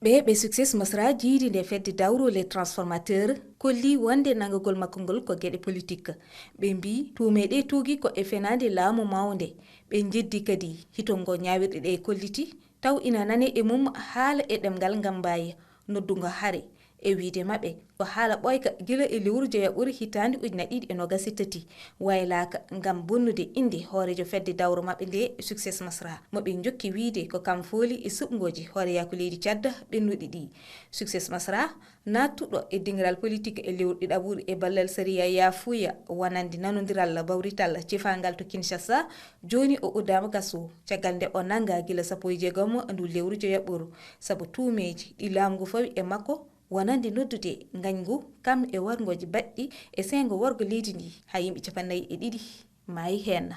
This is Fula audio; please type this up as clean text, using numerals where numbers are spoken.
ɓe success masra jiidi nde fedde dawro les transformateur kolli wonde nangagol makko ngol ko gueɗe politique ɓe mbi tumeɗe tuugi ko e fenade laamu mawde ɓe jeddi kadi hitongo ñawirɗe ɗe kolliti taw ina nane e mum haala e ɗemgal ngam mbayi noddugo haare e wiide maɓɓe ko haala ɓoyka gila e lewru joya ɓuuri hitande 2023 waylaka ngam bonnude inde hoorejo fedde dawro maɓɓe nde success masra moɓe jokki wiide ko kam fooli e suɓgoji hooreyaku leydi cadda ɓennuɗi ɗi success masra nattuɗo e dingiral politique e lewru ɗiɗaɓuri e ballal sariya yafuya wonande nanodiral bawrital cifangal to Kinshasa joni o uddama gaso caggal nde o nanga gila 16 ndu lewru joyaɓuru saabu tuumeji ɗi laamugo fawi e makko wonande noddude gañgu kam e wargoji baɗɗi e sengo worgo leydi ndi ha yimɓe 42 maayi hen.